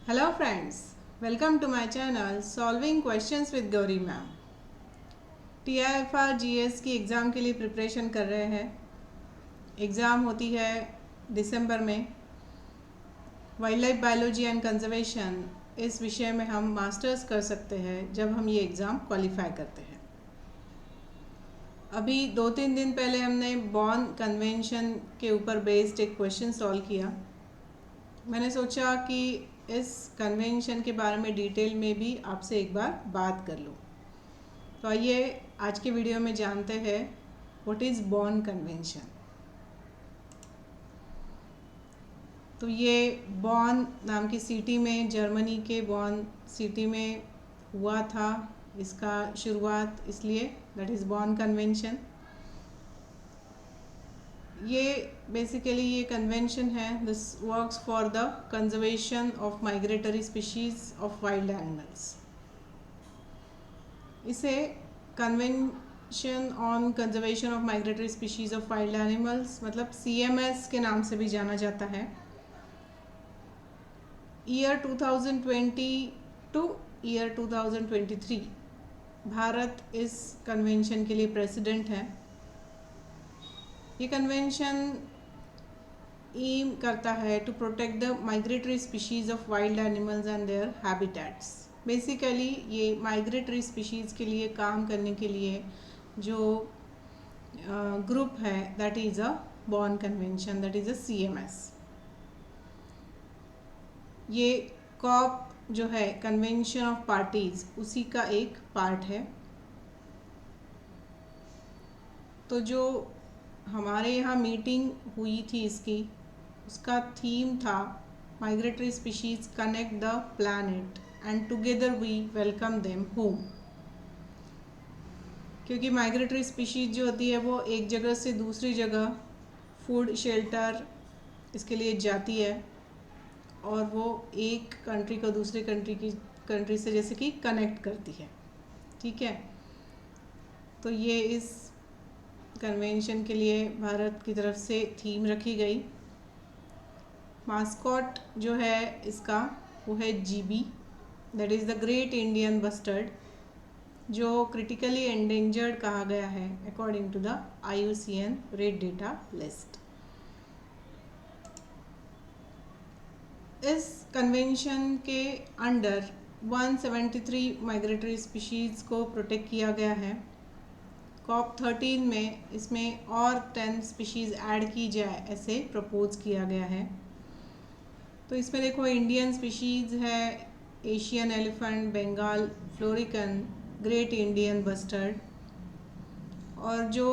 Hello friends, welcome to my channel Solving Questions with Gauri Ma'am। TIFR GS की exam के लिए preparation कर रहे हैं। एग्ज़ाम होती है दिसंबर में। Wild life biology and conservation इस विषय में हम मास्टर्स कर सकते हैं जब हम ये एग्ज़ाम क्वालिफाई करते हैं। अभी 2-3 दिन पहले हमने बॉर्न कन्वेंशन के ऊपर बेस्ड एक क्वेश्चन सॉल्व किया। मैंने सोचा कि इस कन्वेंशन के बारे में डिटेल में भी आपसे एक बार बात कर लूँ। तो आइए आज के वीडियो में जानते हैं व्हाट इज़ बॉर्न कन्वेंशन। तो ये बॉर्न नाम की सिटी में, जर्मनी के बॉर्न सिटी में हुआ था इसका शुरुआत, इसलिए दैट इज़ बॉर्न कन्वेंशन। ये बेसिकली ये कन्वेंशन है, this works for the conservation of migratory species of wild animals. इसे convention on conservation of migratory species of wild animals मतलब CMS के नाम से भी जाना जाता है। ईयर 2020 टू ईयर 2023 भारत इस कन्वेंशन के लिए प्रेसिडेंट है। ये कन्वेंशन एम करता है to protect the migratory species of wild animals and their habitats. Basically ये माइग्रेटरी स्पीशीज़ के लिए काम करने के लिए जो ग्रुप है that is a Bonn convention, that is a CMS। ये कॉप जो है कन्वेंशन ऑफ पार्टीज़ उसी का एक पार्ट है। तो जो हमारे यहाँ मीटिंग हुई थी इसकी, उसका थीम था migratory species connect the planet and together we welcome them home. क्योंकि माइग्रेटरी स्पीशीज़ जो होती है वो एक जगह से दूसरी जगह फूड शेल्टर इसके लिए जाती है और वो एक कंट्री को दूसरी कंट्री से जैसे कि कनेक्ट करती है। ठीक है, तो ये इस कन्वेंशन के लिए भारत की तरफ से थीम रखी गई। मास्कॉट जो है इसका वो है GB, that is the great Indian bustard, जो क्रिटिकली एंडेंजर्ड कहा गया है according to the IUCN red data list. इस कन्वेंशन के अंडर 173 माइग्रेटरी स्पीशीज़ को प्रोटेक्ट किया गया है। COP 13 में इसमें और 10 स्पीशीज़ ऐड की जाए ऐसे प्रपोज किया गया है। तो इसमें देखो इंडियन स्पीशीज़ है Asian elephant, Bengal florican, great Indian bustard, और जो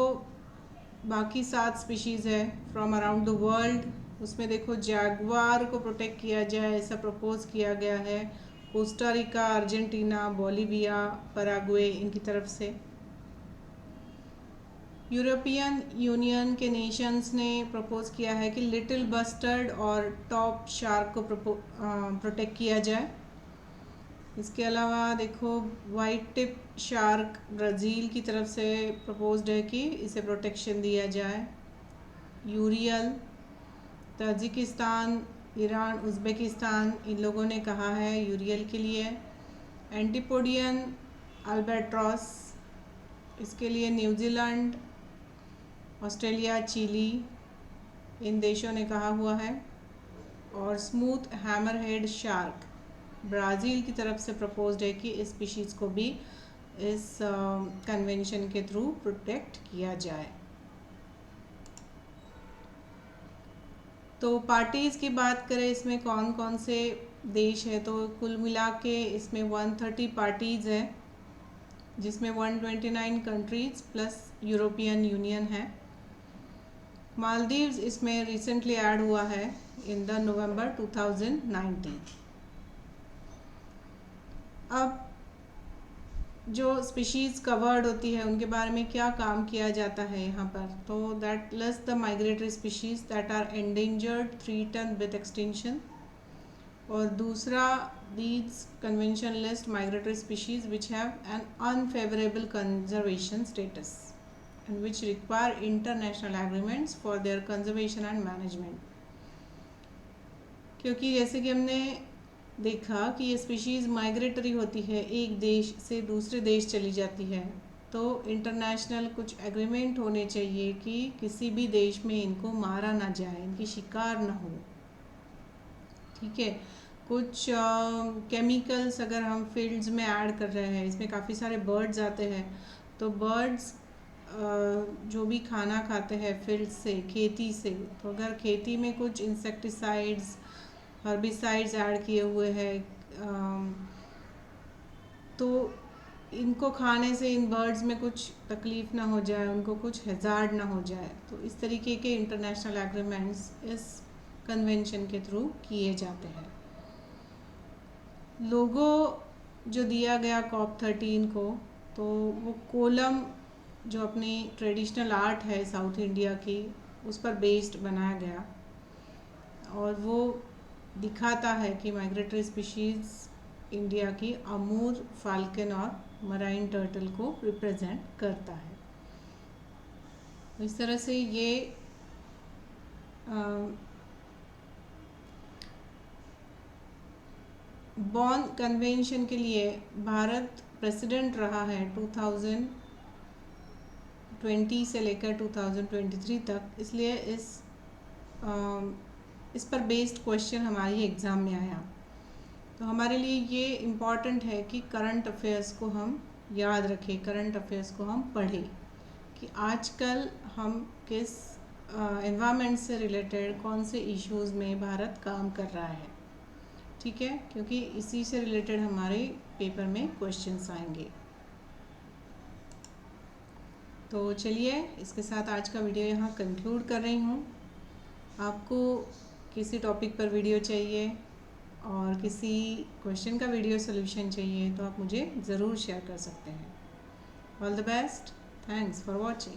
बाकी 7 स्पीशीज़ है फ्रॉम अराउंड द वर्ल्ड उसमें देखो जैगवार को प्रोटेक्ट किया जाए ऐसा प्रपोज किया गया है। Costa Rica, Argentina, Bolivia, Paraguay इनकी तरफ से। यूरोपियन यूनियन के नेशंस ने प्रपोज किया है कि लिटिल बस्टर्ड और टॉप शार्क को प्रोटेक्ट किया जाए। इसके अलावा देखो वाइट टिप शार्क ब्राज़ील की तरफ से प्रपोज्ड है कि इसे प्रोटेक्शन दिया जाए। यूरियल, ताजिकिस्तान, ईरान, उज़्बेकिस्तान इन लोगों ने कहा है यूरियल के लिए। एंटीपोडियन अल्बाट्रॉस इसके लिए न्यूजीलैंड, ऑस्ट्रेलिया, चिली इन देशों ने कहा हुआ है। और स्मूथ हैमरहेड शार्क ब्राज़ील की तरफ से प्रपोज्ड है कि इस स्पीशीज़ को भी इस कन्वेंशन के थ्रू प्रोटेक्ट किया जाए। तो पार्टीज़ की बात करें इसमें कौन कौन से देश है, तो कुल मिला के इसमें 130 पार्टीज़ है जिसमें 129 कंट्रीज़ प्लस यूरोपियन यूनियन है। मालदीव्स इसमें रिसेंटली ऐड हुआ है इन द नवंबर 2019। अब जो स्पीशीज़ कवर्ड होती है उनके बारे में क्या काम किया जाता है यहाँ पर, तो that list the migratory species that are endangered, threatened with extinction. और दूसरा these convention list migratory species which have an unfavourable conservation status and which require international agreements for their conservation and management. क्योंकि जैसे कि हमने देखा कि ये species migratory होती है, एक देश से दूसरे देश चली जाती है, तो इंटरनेशनल कुछ एग्रीमेंट होने चाहिए कि किसी भी देश में इनको मारा ना जाए, इनकी शिकार ना हो। ठीक है, कुछ केमिकल्स अगर हम फील्ड्स में ऐड कर रहे हैं, इसमें काफ़ी सारे बर्ड्स आते हैं, तो बर्ड्स जो भी खाना खाते हैं फील्ड से, खेती से, तो अगर खेती में कुछ इंसेक्टिसाइड्स, हर्बिसाइड्स ऐड किए हुए हैं, तो इनको खाने से इन बर्ड्स में कुछ तकलीफ़ ना हो जाए, उनको कुछ हैज़ार्ड ना हो जाए। तो इस तरीके के इंटरनेशनल एग्रीमेंट्स इस कन्वेंशन के थ्रू किए जाते हैं। लोगो जो दिया गया COP13 को, तो वो कोलम जो अपनी ट्रेडिशनल आर्ट है साउथ इंडिया की, उस पर बेस्ड बनाया गया, और वो दिखाता है कि माइग्रेटरी स्पीशीज़ इंडिया की अमूर, फाल्कन और मराइन टर्टल को रिप्रेजेंट करता है। इस तरह से ये बॉन कन्वेंशन के लिए भारत प्रेसिडेंट रहा है 2020 से लेकर 2023 तक, इसलिए इस पर बेस्ड क्वेश्चन हमारी एग्ज़ाम में आया। तो हमारे लिए ये इम्पॉर्टेंट है कि करंट अफेयर्स को हम याद रखें, करंट अफेयर्स को हम पढ़ें कि आजकल हम किस एनवायरनमेंट से रिलेटेड कौन से इश्यूज़ में भारत काम कर रहा है। ठीक है, क्योंकि इसी से रिलेटेड हमारे पेपर में क्वेश्चंस आएंगे। तो चलिए, इसके साथ आज का वीडियो यहाँ कंक्लूड कर रही हूँ। आपको किसी टॉपिक पर वीडियो चाहिए और किसी क्वेश्चन का वीडियो सोल्यूशन चाहिए तो आप मुझे ज़रूर शेयर कर सकते हैं। All the best, thanks for watching.